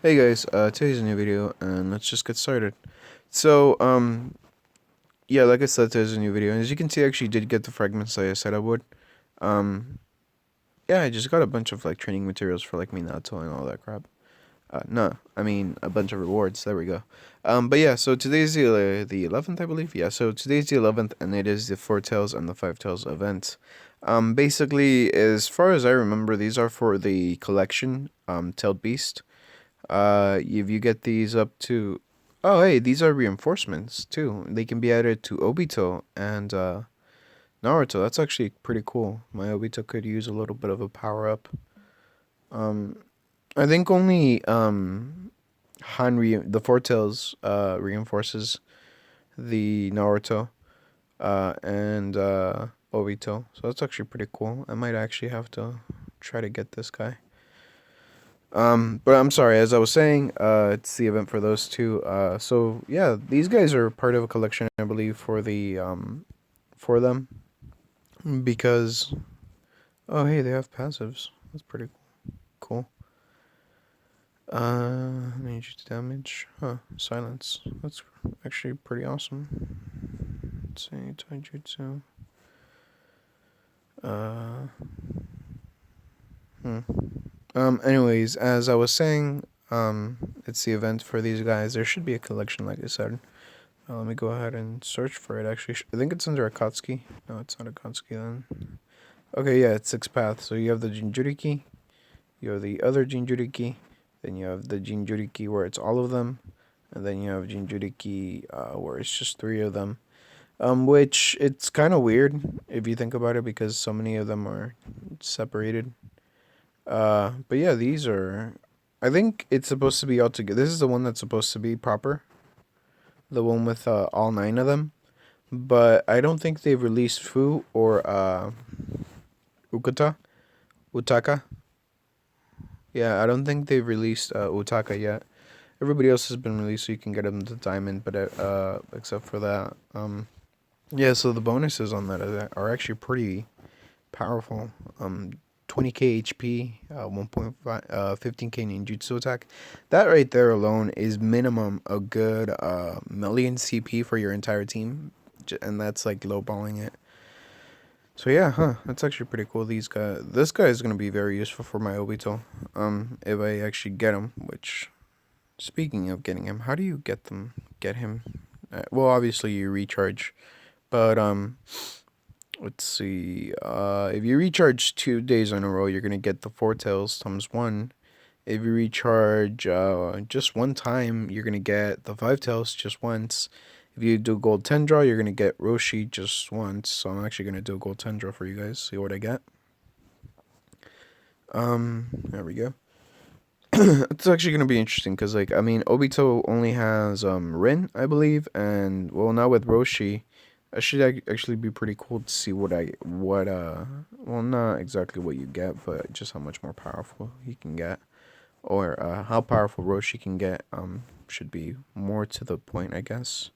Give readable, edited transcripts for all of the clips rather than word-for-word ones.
Hey guys, today's a new video and let's just get started. So, yeah, like I said, today's a new video, and as you can see, I actually did get the fragments that I said I would. Um, yeah, I just got a bunch of like training materials for like Minato and all that crap. No, I mean a bunch of rewards. There we go. But yeah, so today's the 11th, I believe. Yeah, so today's the 11th, and it is the Four Tails and the Five Tails event. Basically, as far as I remember, these are for the collection, Tailed Beast. If you get these up to, oh hey, these are reinforcements too. They can be added to Obito and Naruto. That's actually pretty cool. My Obito could use a little bit of a power up. Um, I think only the Four Tails reinforces the Naruto and Obito. So that's actually pretty cool. I might actually have to try to get this guy. But I'm sorry, as I was saying, it's the event for those two. So yeah, these guys are part of a collection, I believe, for for them. Because, oh hey, they have passives. That's pretty cool. Major damage. Huh, silence. That's actually pretty awesome. Let's see, taijutsu. Uh, hmm. Anyways, as I was saying, it's the event for these guys. There should be a collection, like I said. Let me go ahead and search for it. Actually, I think it's under Akatsuki. No, it's not Akatsuki then. Okay, yeah, it's 6 paths. So you have the Jinjuriki, you have the other Jinjuriki, then you have the Jinjuriki where it's all of them, and then you have Jinjuriki where it's just 3 of them. Which it's kind of weird if you think about it because so many of them are separated. But yeah, these are. I think it's supposed to be all together. This is the one that's supposed to be proper. The one with all 9 of them. But I don't think they've released Fu or Ukata, Utaka. Yeah, I don't think they've released Utaka yet. Everybody else has been released, so you can get them to Diamond, but except for that, yeah. So the bonuses on that are actually pretty powerful. 20k HP, 1.5, 15k ninjutsu attack. That right there alone is minimum a good million CP for your entire team, and that's like lowballing it. So yeah, that's actually pretty cool. This guy is gonna be very useful for my Obito. If I actually get him. Which, speaking of getting him, how do you Get him? Well, obviously you recharge, but let's see. If you recharge 2 days in a row, you're gonna get the Four Tails times one. If you recharge just one time, you're gonna get the Five Tails just once. If you do gold 10 draw, you're gonna get Roshi just once. So I'm actually gonna do a gold 10 draw for you guys. See what I get. There we go. It's actually gonna be interesting because, like, I mean, Obito only has Rin, I believe, and well, now with Roshi, it should actually be pretty cool to see well, not exactly what you get, but just how much more powerful he can get, or how powerful Roshi can get. Should be more to the point, I guess.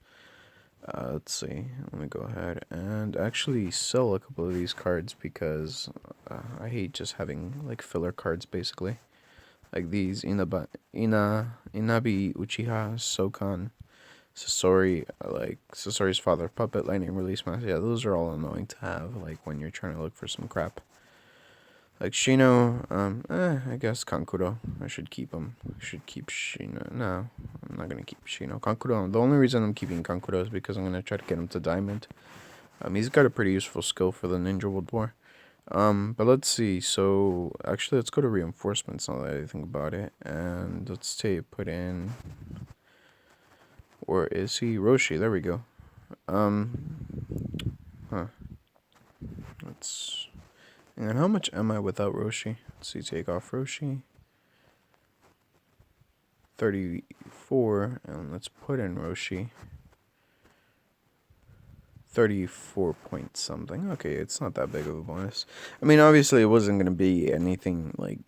Let's see. Let me go ahead and actually sell a couple of these cards because I hate just having like filler cards, basically. Like these Inabi Uchiha Sokan Sasori, like Sasori's father puppet lightning release mask. Yeah, those are all annoying to have like when you're trying to look for some crap. Like Shino, I guess Kankuro. I should keep him. I should keep Shino. No, I'm not gonna keep Shino. Kankuro. The only reason I'm keeping Kankuro is because I'm gonna try to get him to Diamond. He's got a pretty useful skill for the Ninja World War. But let's see. So actually, let's go to reinforcements now that I think about it, and let's say put in. Or is he Roshi? There we go. Huh. Let's. And how much am I without Roshi? Let's see. Take off Roshi. 34, and let's put in Roshi. 34 point something. Okay, it's not that big of a bonus. I mean, obviously, it wasn't going to be anything like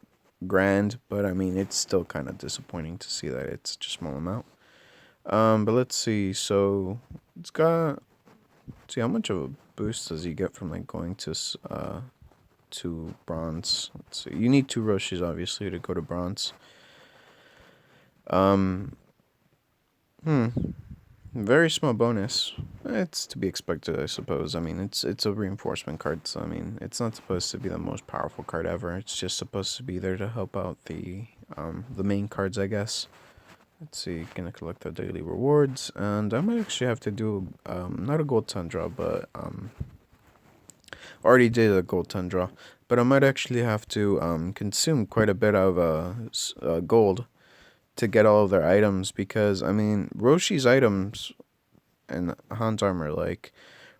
grand, but I mean, it's still kind of disappointing to see that it's such a small amount. But let's see. So it's got. Let's see how much of a boost does he get from like going to bronze. Let's see. You need 2 Roshis obviously to go to bronze. Um, hmm. Very small bonus. It's to be expected, I suppose. I mean, it's a reinforcement card, so I mean, it's not supposed to be the most powerful card ever. It's just supposed to be there to help out the main cards, I guess. Let's see, gonna collect the daily rewards, and I might actually have to do not a gold tundra, but already did a gold tundra, but I might actually have to consume quite a bit of gold to get all of their items, because I mean Roshi's items and Han's armor, like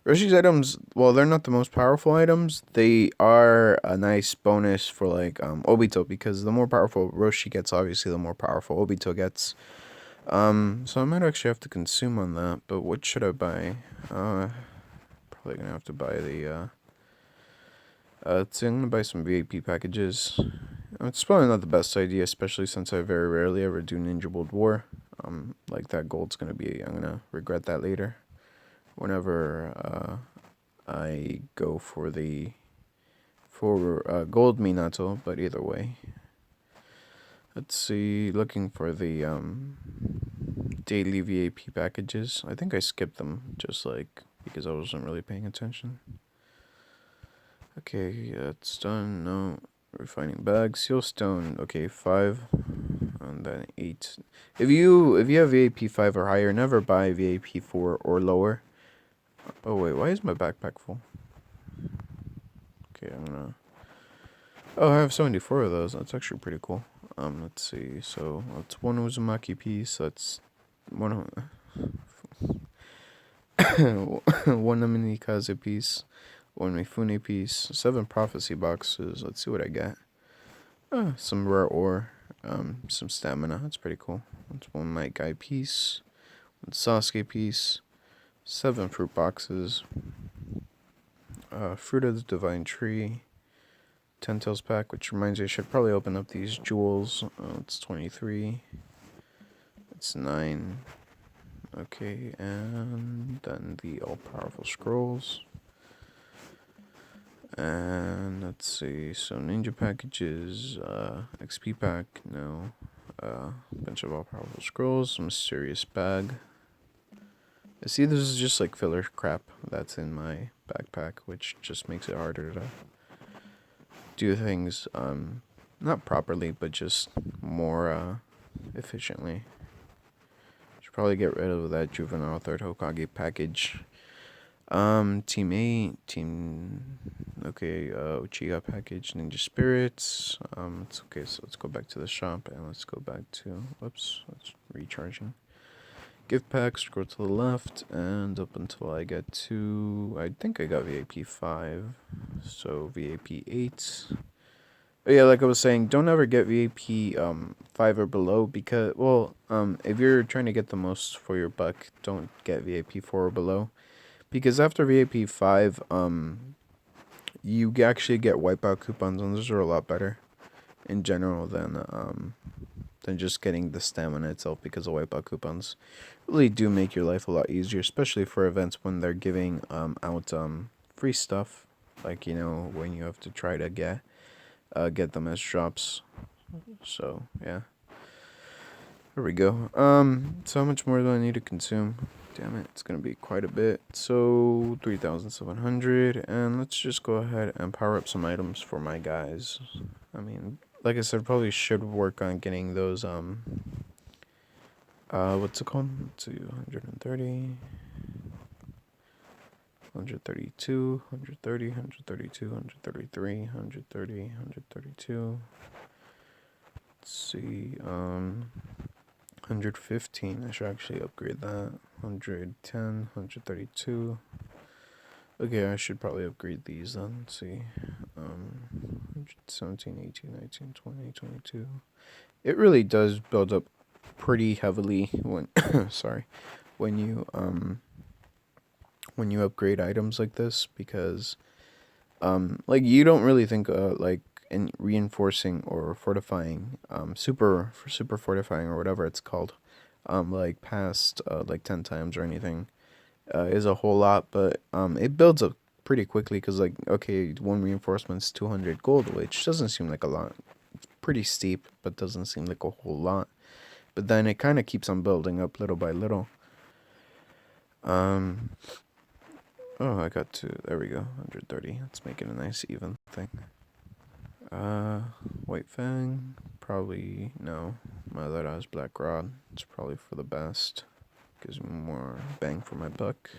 Roshi's items, well, they're not the most powerful items. They are a nice bonus for like Obito, because the more powerful Roshi gets, obviously the more powerful Obito gets. So I might actually have to consume on that, but what should I buy? Probably gonna have to buy so I'm gonna buy some VIP packages. It's probably not the best idea, especially since I very rarely ever do Ninja World War. Like that gold's gonna be, I'm gonna regret that later. Whenever I go for gold Minato, but either way. Let's see, looking for the daily VIP packages. I think I skipped them just like because I wasn't really paying attention. Okay, that's done. No. Refining bags, seal stone. Okay, 5, and then 8. If you have VAP 5 or higher, never buy VAP 4 or lower. Oh wait, why is my backpack full? Okay, I'm gonna. Oh, I have 74 of those. That's actually pretty cool. Let's see. So that's one Uzumaki piece. That's one one Aminikaze piece. One Mifune piece. 7 prophecy boxes. Let's see what I get. Some rare ore, some stamina. That's pretty cool. That's one Might Guy piece, one Sasuke piece, 7 fruit boxes, fruit of the divine tree, 10 tails pack. Which reminds me, I should probably open up these jewels. It's 23. It's 9. Okay, and then the all powerful scrolls. And let's see, so ninja packages, XP pack, no. Bunch of all powerful scrolls, mysterious bag. See, this is just like filler crap that's in my backpack, which just makes it harder to do things, not properly, but just more, efficiently. Should probably get rid of that juvenile third Hokage package. Team 8, okay, Uchiha package, Ninja Spirits. It's okay, so let's go back to the shop and let's go back to, whoops, let's recharging. Gift packs, scroll to the left and up until I get to, I think I got VAP 5, so VAP 8. But yeah, like I was saying, don't ever get VAP 5 or below, because, well, if you're trying to get the most for your buck, don't get VAP 4 or below. Because after VAP 5, you actually get wipeout coupons, and those are a lot better in general than just getting the stamina itself, because of wipeout coupons really do make your life a lot easier, especially for events when they're giving out free stuff, like, you know, when you have to try to get them as drops. So yeah. There we go. So how much more do I need to consume? Damn it, it's gonna be quite a bit. So 3,700, and let's just go ahead and power up some items for my guys. I mean, like I said, probably should work on getting those what's it called? Let's see, 130, 132, 130, 132, 133, 130, 132. Let's see, 115, I should actually upgrade that. 110, 132. Okay, I should probably upgrade these then. Let's see. 117, 18, 19, 20, 22. It really does build up pretty heavily when sorry, when you upgrade items like this, because like you don't really think like in reinforcing or fortifying, super fortifying or whatever it's called, like past like 10 times or anything, is a whole lot, but it builds up pretty quickly, because like, okay, one reinforcement's 200 gold, which doesn't seem like a lot. It's pretty steep, but doesn't seem like a whole lot. but then it kind of keeps on building up little by little. Oh, I got to, there we go, 130. Let's make it a nice even thing. White Fang, probably, no. My that has Black Rod, it's probably for the best. Gives me more bang for my buck.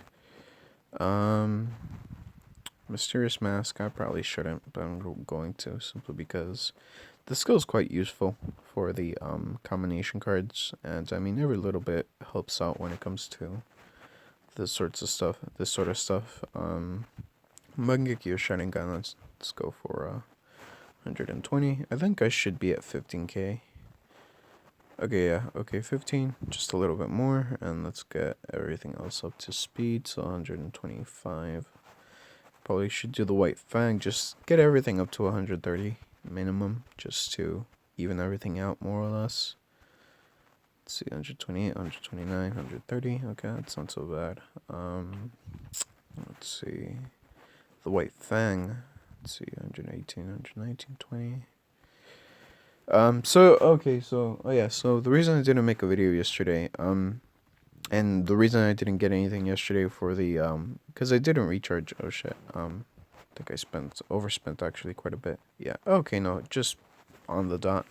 Mysterious Mask, I probably shouldn't, but I'm going to, simply because the skill is quite useful for the combination cards, and I mean every little bit helps out when it comes to this sort of stuff. Mangekyo Sharingan, let's go for 120. I think I should be at 15k. Okay, yeah, okay, 15, just a little bit more, and let's get everything else up to speed, so 125. Probably should do the White Fang, just get everything up to 130 minimum, just to even everything out more or less. Let's see, 128, 129, 130, okay, that's not so bad. Let's see, the White Fang, let's see, 118, 119, 20. So the reason I didn't make a video yesterday, and the reason I didn't get anything yesterday for the, because I didn't recharge, oh shit, I think I overspent actually quite a bit, yeah, okay, no, just on the dot,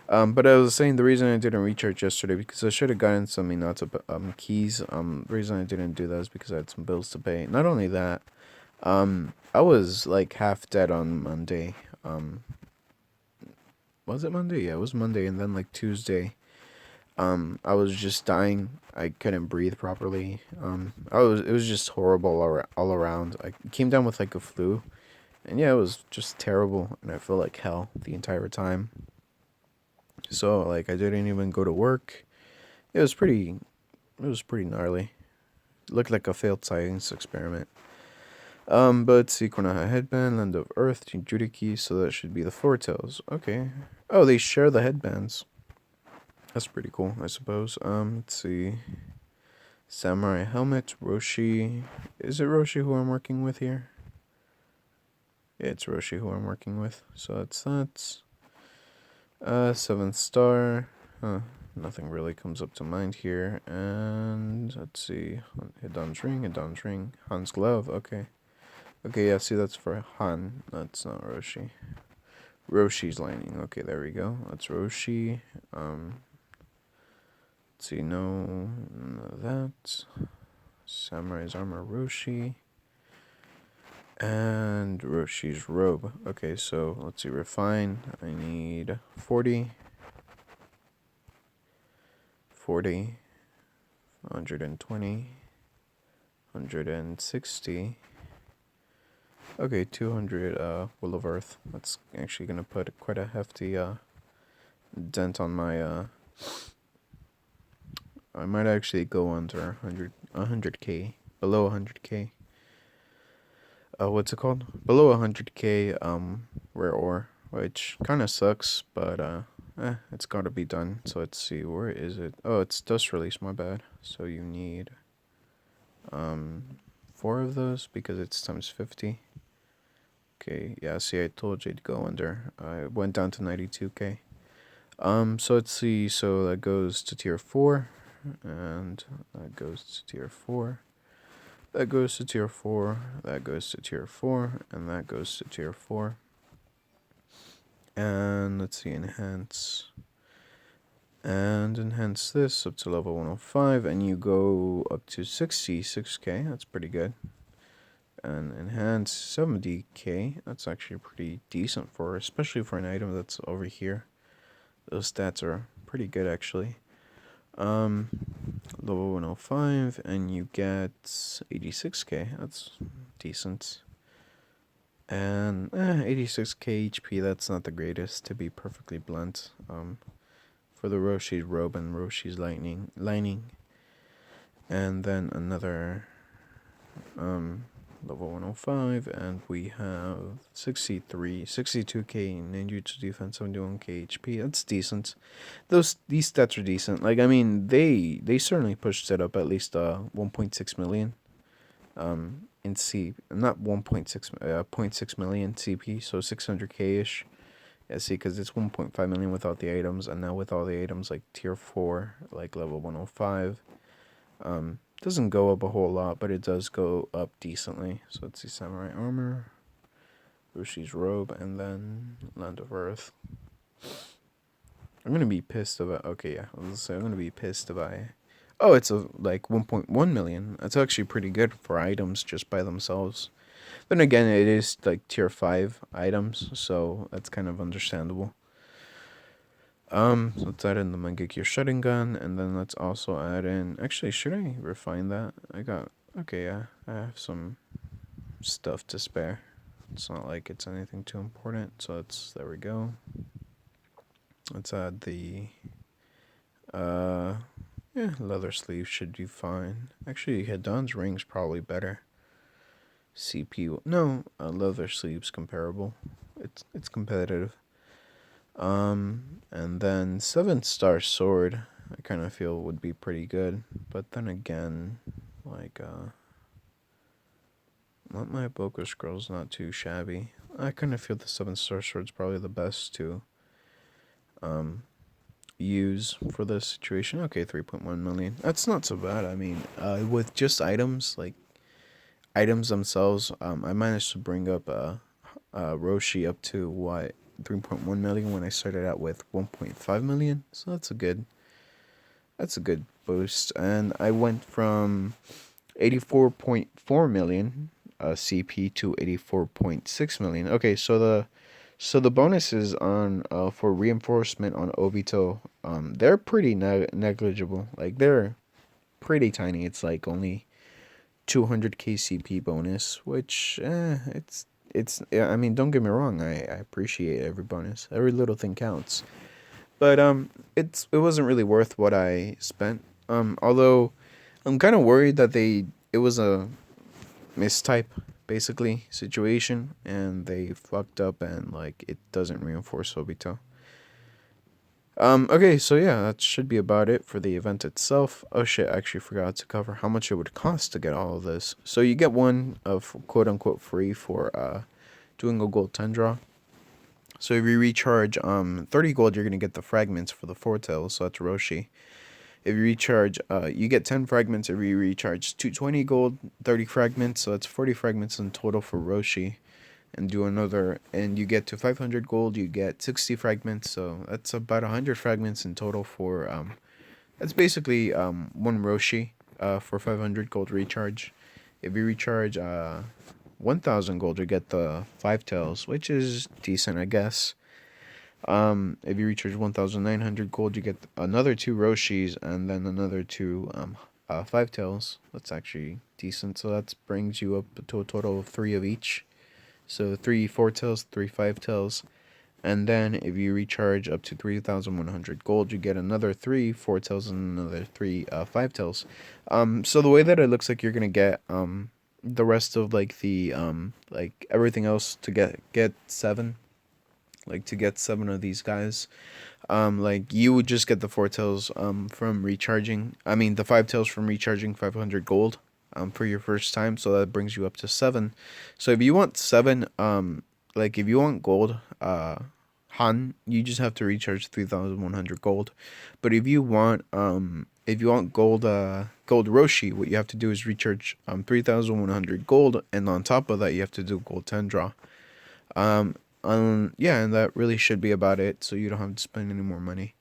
but I was saying the reason I didn't recharge yesterday, because I should have gotten some Minato, keys, the reason I didn't do that is because I had some bills to pay. Not only that, I was, like, half dead on Monday, was it Monday? Yeah, it was Monday, and then, like, Tuesday, I was just dying. I couldn't breathe properly. It was just horrible all around. I came down with, like, a flu, and yeah, it was just terrible, and I felt like hell the entire time. So, like, I didn't even go to work. It was pretty gnarly. It looked like a failed science experiment. But see, Konoha Headband, Land of Earth, Jinjuriki, so that should be the Four Tails. Okay. Oh, they share the headbands. That's pretty cool, I suppose. Let's see. Samurai Helmet, Roshi. Is it Roshi who I'm working with here? Yeah, it's Roshi who I'm working with. So that's that. 7th star. Huh. Nothing really comes up to mind here. And let's see. Hidan's ring. Han's glove. Okay. Okay, yeah, see, that's for Han. That's not Roshi. Roshi's lining. Okay, there we go. That's Roshi. Let's see, none of that. Samurai's armor, Roshi. And Roshi's robe. Okay, so let's see, refine. I need 40. 120. 160. Okay, 200 Will of Earth. That's actually gonna put quite a hefty dent on my I might actually go under 100k, below 100k. What's it called? Below 100k rare ore, which kind of sucks, but it's got to be done. So let's see, where is it? Oh, it's dust release, my bad. So you need 4 of those because it's times 50. Okay, yeah, see, I told you to go under. I went down to 92k. So let's see, so that goes to tier 4, and that goes to tier 4. That goes to tier 4, that goes to tier 4, and that goes to tier 4. And let's see, enhance. And enhance this up to level 105, and you go up to 66k, that's pretty good. And enhance 70k, that's actually pretty decent for, especially for an item that's over here. Those stats are pretty good actually. Level 105, and you get 86k, that's decent. And 86k HP, that's not the greatest, to be perfectly blunt. For the Roshi's robe and Roshi's lining. And then another level 105, and we have 62k ninjutsu defense, 71k HP. That's decent. These stats are decent. Like, I mean, they certainly pushed it up at least 1.6 million in not 1.6 0.6 million CP, so 600k ish Yeah, see, because it's 1.5 million without the items, and now with all the items, like tier 4, like level 105, doesn't go up a whole lot, but it does go up decently. So let's see, Samurai Armor, Roshi's Robe, and then Land of Earth. I'm gonna be pissed about. Okay, yeah, I was gonna say I'm gonna be pissed about. Oh, it's a like 1.1 million. That's actually pretty good for items just by themselves. Then again, it is like tier 5 items, so that's kind of understandable. So let's add in the Mangekyo Shutting Gun, and then let's also add in. Actually, should I refine that? Okay, yeah, I have some stuff to spare. It's not like it's anything too important, so there we go. Let's add the yeah, leather sleeve should be fine. Actually, Hedon's ring's probably better. CPU, no, leather sleeve's comparable. It's competitive. And then 7-star sword, I kind of feel would be pretty good. But then again, like, my Boko Scroll's not too shabby. I kind of feel the 7-star sword's probably the best to, use for this situation. Okay, 3.1 million. That's not so bad. I mean, with just items, like, items themselves, I managed to bring up, Roshi up to, what, 3.1 million when I started out with 1.5 million. So that's a good boost. And I went from 84.4 million CP to 84.6 million. Okay, so the bonuses on for reinforcement on Obito, they're pretty negligible. Like, they're pretty tiny. It's like only 200k CP bonus, which I mean, don't get me wrong, I appreciate every bonus. Every little thing counts. But it wasn't really worth what I spent. Although I'm kind of worried that it was a mistype basically situation, and they fucked up, and like it doesn't reinforce Obito. Okay, so yeah, that should be about it for the event itself. Oh shit, I actually forgot to cover how much it would cost to get all of this. So you get one of quote-unquote free for doing a gold 10 draw. So if you recharge 30 gold, you're going to get the fragments for the foretales, so that's Roshi. If you recharge, you get 10 fragments. If you recharge 220 gold, 30 fragments, so that's 40 fragments in total for Roshi. And do another, and you get to 500 gold, you get 60 fragments, so that's about 100 fragments in total for that's basically one Roshi for 500 gold recharge. If you recharge 1000 gold, you get the 5 tails, which is decent, I guess. If you recharge 1900 gold, you get another 2 Roshis and then another 2 5 tails. That's actually decent, so that brings you up to a total of 3 of each. So 3 4 tails, 3 5 tails. And then if you recharge up to 3100 gold, you get another 3 4 tails and another 3 5 tails. So the way that it looks like you're gonna get the rest of like the like everything else to get 7, like to get 7 of these guys, like you would just get the 4 tails from recharging. I mean the 5 tails from recharging 500 gold. For your first time, so that brings you up to 7. So if you want 7, like if you want gold, Han, you just have to recharge 3100 gold. But if you want gold, gold Roshi, what you have to do is recharge 3100 gold, and on top of that, you have to do gold 10 draw. Yeah, and that really should be about it. So you don't have to spend any more money.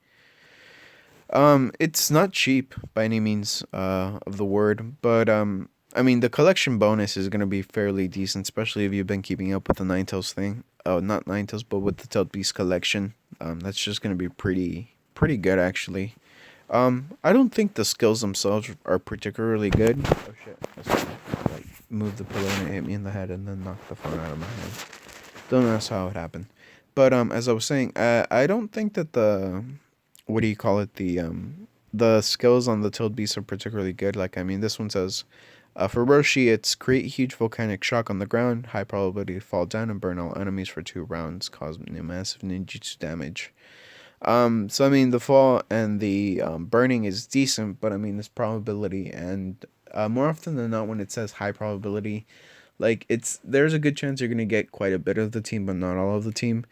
It's not cheap by any means of the word, but I mean the collection bonus is gonna be fairly decent, especially if you've been keeping up with the Ninetales thing. Oh, not Ninetales, but with the Tailed Beast collection. That's just gonna be pretty good actually. I don't think the skills themselves are particularly good. Oh shit! Like move the pillow and it hit me in the head and then knocked the phone out of my hand. Don't ask how it happened, but as I was saying, I don't think that the what do you call it, the skills on the Tailed Beast are particularly good. Like, I mean, this one says, for Roshi, it's create huge volcanic shock on the ground, high probability to fall down and burn all enemies for 2 rounds, cause massive ninjutsu damage. So I mean, the fall and the burning is decent, but I mean, this probability, and more often than not, when it says high probability, Like there's a good chance you're gonna get quite a bit of the team, but not all of the team.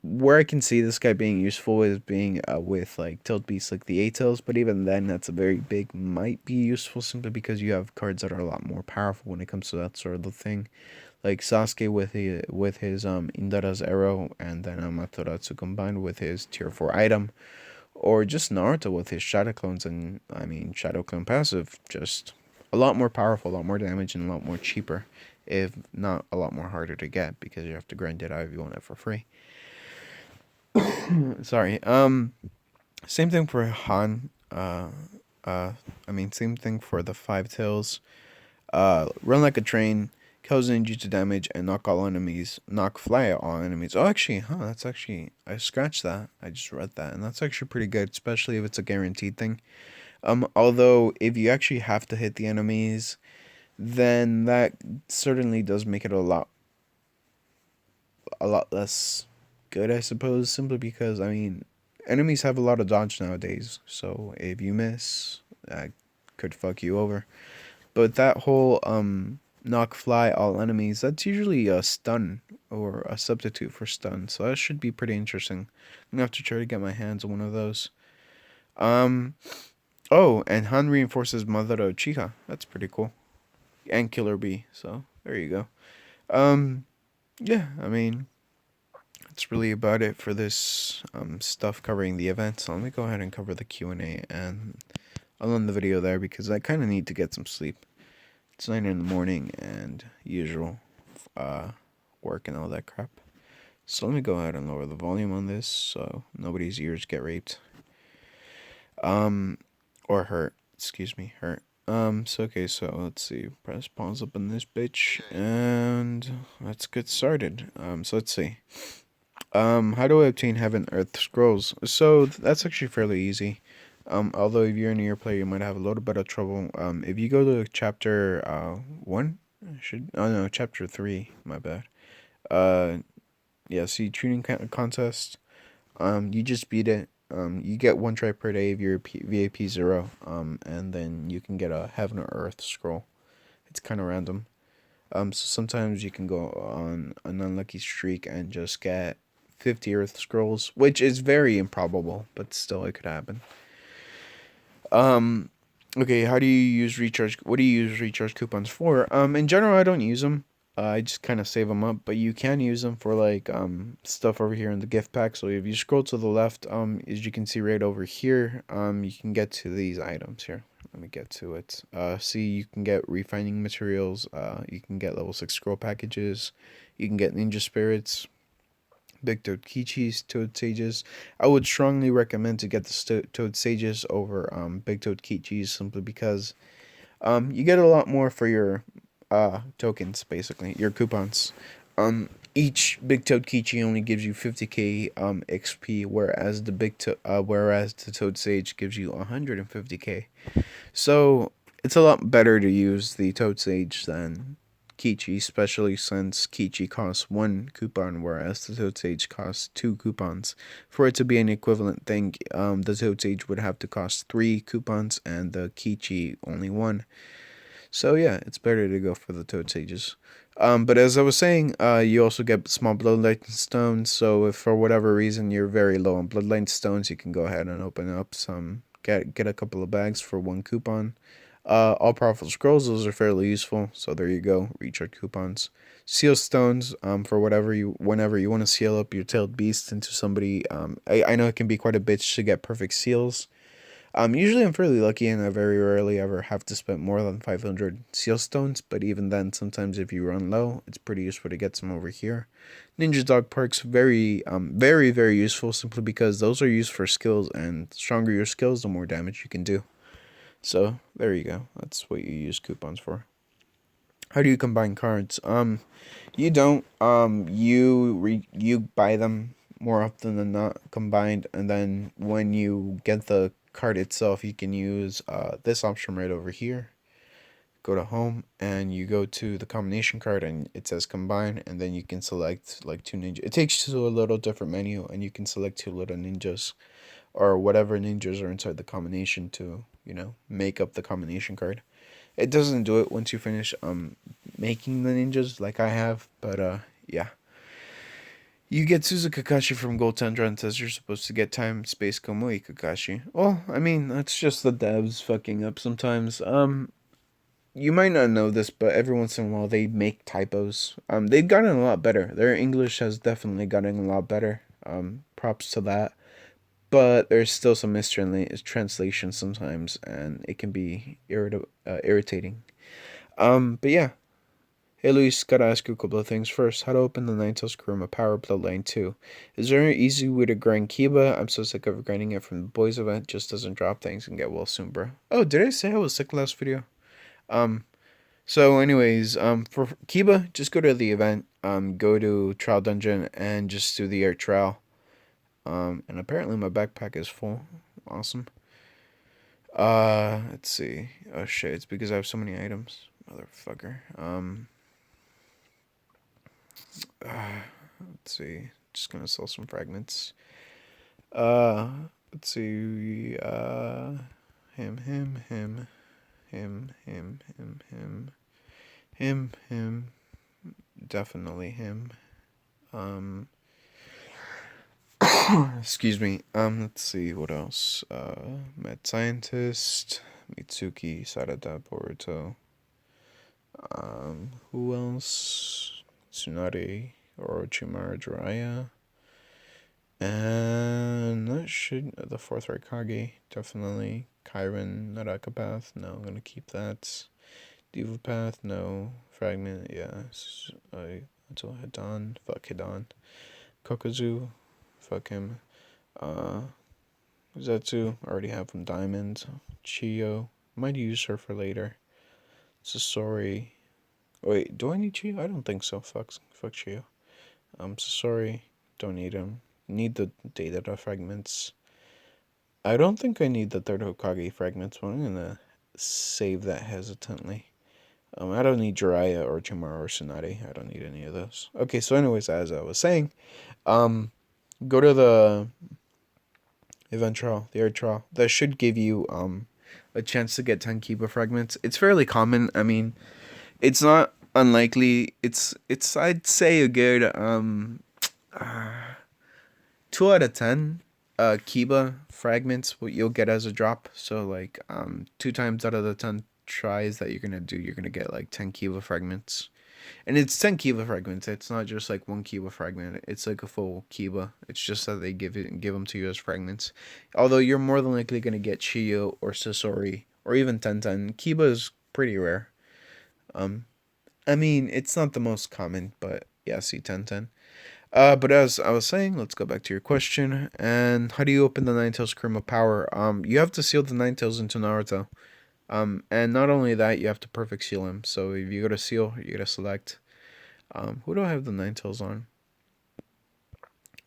Where I can see this guy being useful is being with like tilt beasts like the A tails, but even then that's a very big might be useful simply because you have cards that are a lot more powerful when it comes to that sort of the thing. Like Sasuke with his Indara's arrow and then Amaterasu combined with his tier 4 item, or just Naruto with his shadow clones and I mean shadow clone passive, just a lot more powerful, a lot more damage, and a lot more cheaper, if not a lot more harder to get because you have to grind it out if you want it for free. Sorry. Same thing for Han. I mean same thing for the five tails. Run like a train, cause ninjutsu damage, and knock fly out all enemies. Oh, actually, that's actually, I scratched that. I just read that, and that's actually pretty good, especially if it's a guaranteed thing. Although, if you actually have to hit the enemies, then that certainly does make it a lot less good, I suppose, simply because, I mean, enemies have a lot of dodge nowadays, so if you miss, that could fuck you over. But that whole knock fly all enemies, that's usually a stun or a substitute for stun. So that should be pretty interesting. I'm gonna have to try to get my hands on one of those. Um oh, and Han reinforces Madara Uchiha. That's pretty cool. And Killer Bee. So there you go. Um yeah, I mean that's really about it for this stuff covering the event. So let me go ahead and cover the Q&A and I'll end the video there because I kind of need to get some sleep. It's 9 in the morning and usual uh, work and all that crap. So let me go ahead and lower the volume on this so nobody's ears get raped. Or hurt. Excuse me, hurt. So okay, so let's see. Press pause up on this bitch and let's get started. So let's see. How do I obtain Heaven Earth Scrolls? So that's actually fairly easy. Although if you're a newer player, you might have a little bit of trouble. If you go to chapter 1, oh no, chapter 3, my bad. Uh, yeah, see, tuning contest. You just beat it. You get one try per day if you're VIP 0. And then you can get a Heaven or Earth scroll. It's kind of random. So sometimes you can go on an unlucky streak and just get 50 Earth scrolls, which is very improbable, but still it could happen. Okay, how do you use recharge? What do you use recharge coupons for? In general, I don't use them. I just kind of save them up, but you can use them for like stuff over here in the gift pack. So if you scroll to the left, as you can see right over here, you can get to these items here. Let me get to it. See, you can get refining materials. You can get level 6 scroll packages. You can get ninja spirits, Big Toad Kichis, Toad Sages. I would strongly recommend to get the Toad Sages over Big Toad Kichis simply because you get a lot more for your tokens, basically, your coupons. Each Big Toad Kichi only gives you 50k XP, whereas the Toad Sage gives you 150k. So it's a lot better to use the Toad Sage than Kichi, especially since Kichi costs one coupon, whereas the Toad Sage costs two coupons. For it to be an equivalent thing, the Toad Sage would have to cost three coupons, and the Kichi only one. So yeah, it's better to go for the Toad Sages. But as I was saying, you also get small Bloodlight stones. So if for whatever reason you're very low on Bloodlight stones, you can go ahead and open up some, get a couple of bags for one coupon. All powerful scrolls, those are fairly useful. So there you go, recharge coupons. Seal stones, for whenever you want to seal up your tailed beast into somebody. I know it can be quite a bitch to get perfect seals. Usually I'm fairly lucky and I very rarely ever have to spend more than 500 seal stones, but even then, sometimes if you run low, it's pretty useful to get some over here. Ninja Dog Perks, very, very useful simply because those are used for skills, and the stronger your skills, the more damage you can do. So, there you go. That's what you use coupons for. How do you combine cards? You don't. You buy them more often than not combined, and then when you get the card itself, you can use this option right over here. Go to home and you go to the combination card and it says combine, and then you can select like two ninjas. It takes you to a little different menu and you can select two little ninjas or whatever ninjas are inside the combination to, make up the combination card. It doesn't do it once you finish making the ninjas like I have, but yeah. You get Suzu Kakashi from Gold Tundra and says you're supposed to get Time Space Komui Kakashi. Well, I mean, that's just the devs fucking up sometimes. You might not know this, but every once in a while they make typos. They've gotten a lot better. Their English has definitely gotten a lot better. Props to that. But there's still some mistranslation sometimes, and it can be irritating. But yeah. Hey Luis, gotta ask you a couple of things. First, how to open the Ninetales Kuruma Power Bloodline 2. Is there an easy way to grind Kiba? I'm so sick of grinding it from the boys event. Just doesn't drop things and get well soon, bro. Oh, did I say I was sick last video? Um, so anyways, for Kiba, just go to the event, go to Trial Dungeon and just do the air trial. And apparently my backpack is full. Awesome. Let's see. Oh shit, it's because I have so many items. Motherfucker. Let's see. Just gonna sell some fragments. Uh, let's see. Him, him, him, him, him, him, him, him, him. Definitely him. Um, excuse me. Let's see what else. Mad Scientist, Mitsuki, Sarada, Boruto. Who else? Tsunade, Orochimaru, Jiraiya. And that should the fourth Raikage, definitely. Kyron, Narakapath, no, I'm gonna keep that. Diva Path, no. Fragment, yeah. Until Hidan, fuck Hidan. Kokozu, fuck him. Zetsu, already have him Diamond. Chiyo, might use her for later. Sasori. Wait, do I need Chiyo? I don't think so. Fuck Chiyo. Sasori, don't need him. Need the data fragments. I don't think I need the third Hokage fragments, but I'm gonna save that hesitantly. I don't need Jiraiya or Chimaru or Tsunade. I don't need any of those. Okay, so anyways, as I was saying, go to the event trial, the air trial. That should give you a chance to get 10 Kiba fragments. It's fairly common. I mean, it's not unlikely. It's I'd say a good 2 out of 10 Kiba fragments what you'll get as a drop. So like 2 times out of the 10 tries that you're gonna do, you're gonna get like 10 Kiba fragments. And it's 10 Kiba fragments. It's not just like one Kiba fragment. It's like a full Kiba. It's just that they give them to you as fragments. Although you're more than likely gonna get Chiyo or Sasori or even Tenten. Kiba is pretty rare. I mean, it's not the most common, but yeah, see Tenten. But as I was saying, let's go back to your question. And how do you open the Ninetales Kurama Power? You have to seal the Ninetales into Naruto. And not only that, you have to perfect seal him. So if you go to seal, you gotta select. Who do I have the Ninetales on?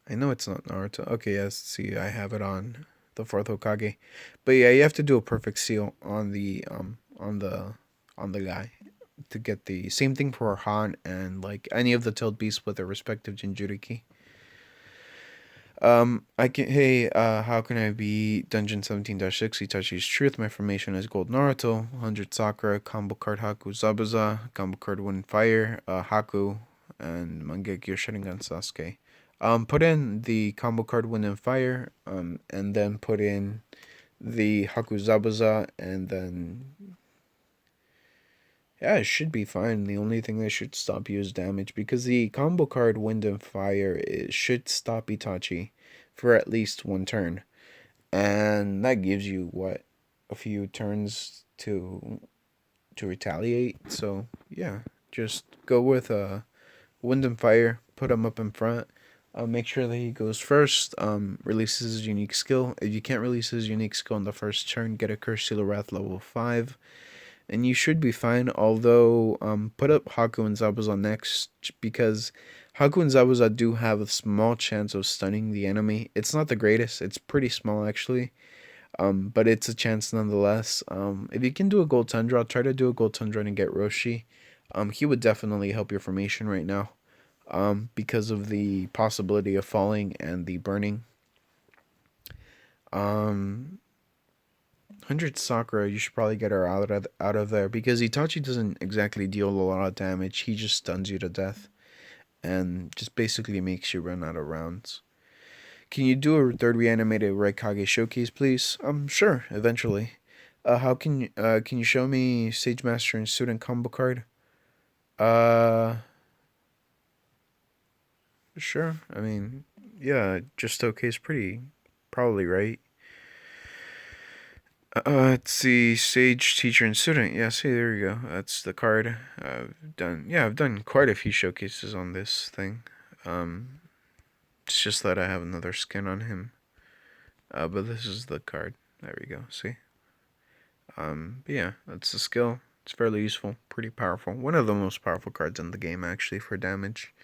I know it's not Naruto. Okay, yes. See, I have it on the fourth Hokage. But yeah, you have to do a perfect seal on the guy to get the same thing for Han and like any of the tailed beasts with their respective Jinchuriki. I can. Hey, how can I be Dungeon 17-6? Itachi's Truth. My formation is Gold Naruto, 100 Sakura, combo card Haku Zabuza, combo card Wind Fire, Haku, and Mangekyo Sharingan Sasuke. Put in the combo card Wind and Fire, and then put in the Haku Zabuza, and then yeah, it should be fine. The only thing that should stop you is damage, because the combo card Wind and Fire should stop Itachi for at least one turn. And that gives you, what, a few turns to retaliate. So, yeah, just go with Wind and Fire, put him up in front. Make sure that he goes first, releases his unique skill. If you can't release his unique skill in the first turn, get a Curse Seal of Wrath level 5. And you should be fine, although put up Haku and Zabuza next, because Haku and Zabuza do have a small chance of stunning the enemy. It's not the greatest, it's pretty small actually, but it's a chance nonetheless. If you can do a Gold Tundra, try to do a Gold Tundra and get Roshi. He would definitely help your formation right now, because of the possibility of falling and the burning. 100 Sakura, you should probably get her out of there because Itachi doesn't exactly deal a lot of damage. He just stuns you to death and just basically makes you run out of rounds. Can you do a third reanimated Raikage showcase, please? Sure, eventually. How can you show me Sage Master and Student combo card? Uh, sure. I mean, yeah, just showcase pretty, probably right. Let's see, Sage, Teacher, and Student. Yeah, see, there you go. That's the card. I've done quite a few showcases on this thing. Um, it's just that I have another skin on him. But this is the card. There we go. See. But yeah, that's the skill. It's fairly useful, pretty powerful. One of the most powerful cards in the game, actually, for damage.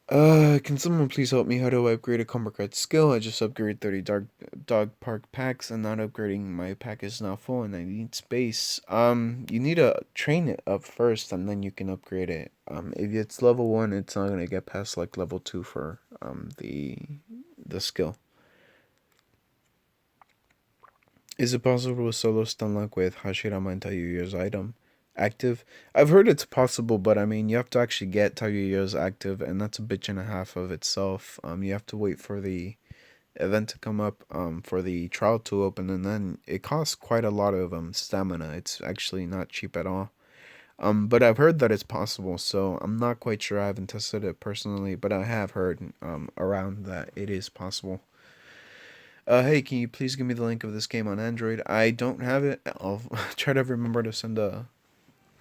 Can someone please help me? How do I upgrade a combo card skill? I just upgraded 30 dog park packs and not upgrading my pack is now full and I need space. You need to train it up first and then you can upgrade it. If it's level 1, it's not gonna get past like level 2 for the skill. Is it possible to solo stun lock with Hashirama and Tayuya's item active? I've heard it's possible, but I mean, you have to actually get Tayuya's active, and that's a bitch and a half of itself. You have to wait for the event to come up, for the trial to open, and then it costs quite a lot of stamina. It's actually not cheap at all. But I've heard that it's possible, so I'm not quite sure. I haven't tested it personally, but I have heard around that it is possible. Hey, can you please give me the link of this game on Android? I don't have it. I'll try to remember to send a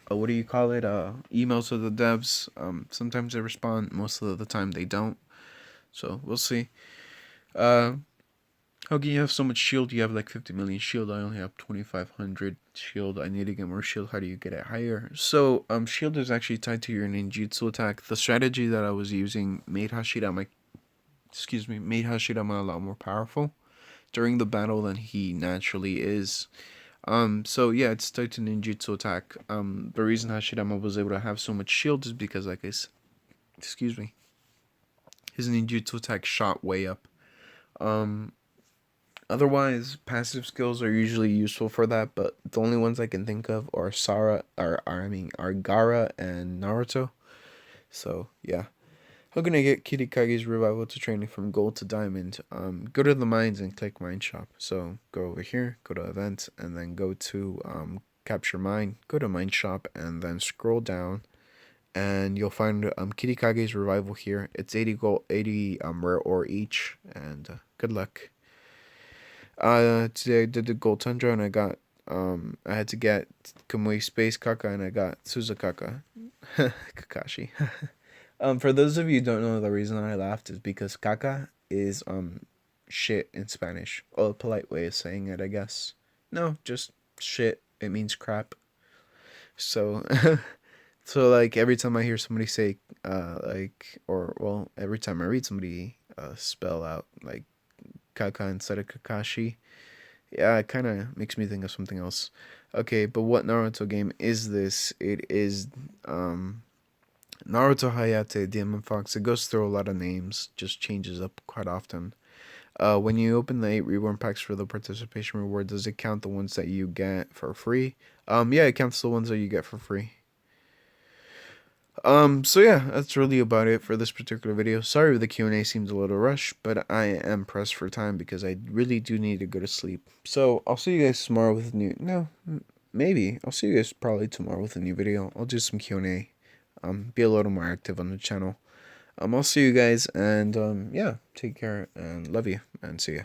what do you call it? Emails to the devs. Sometimes they respond. Most of the time they don't. So we'll see. Uh, how can you have so much shield? You have like 50 million shield. I only have 2,500 shield. I need to get more shield. How do you get it higher? So shield is actually tied to your ninjutsu attack. The strategy that I was using made Hashirama a lot more powerful during the battle than he naturally is. So yeah, it's tied to ninjutsu attack. The reason Hashirama was able to have so much shield is because, like his ninjutsu attack shot way up. Otherwise, passive skills are usually useful for that, but the only ones I can think of are Gaara and Naruto. So yeah. How can I get Kirikage's revival to training from gold to diamond? Go to the mines and click mine shop. So go over here, go to events, and then go to capture mine. Go to mine shop and then scroll down, and you'll find Kirikage's revival here. It's 80 gold, 80 rare ore each, and good luck. Today I did the gold tundra and I got I had to get Kamui Space Kaka and I got Suzukaka Kakashi. For those of you who don't know, the reason I laughed is because caca is shit in Spanish. Well, a polite way of saying it, I guess. No, just shit. It means crap. So, so like every time I hear somebody say every time I read somebody spell out like caca instead of Kakashi, yeah, it kind of makes me think of something else. Okay, but what Naruto game is this? It is Naruto Hayate Demon Fox. It goes through a lot of names, just changes up quite often. When you open the 8 reborn packs for the participation reward, does it count the ones that you get for free? Yeah, it counts the ones that you get for free. So yeah, that's really about it for this particular video. Sorry if the Q&A seems a little rushed, but I am pressed for time because I really do need to go to sleep. So I'll see you guys tomorrow with a new, maybe. I'll see you guys probably tomorrow with a new video. I'll do some Q&A. Be a little more active on the channel. I'll see you guys, and yeah, take care and love you, and see ya.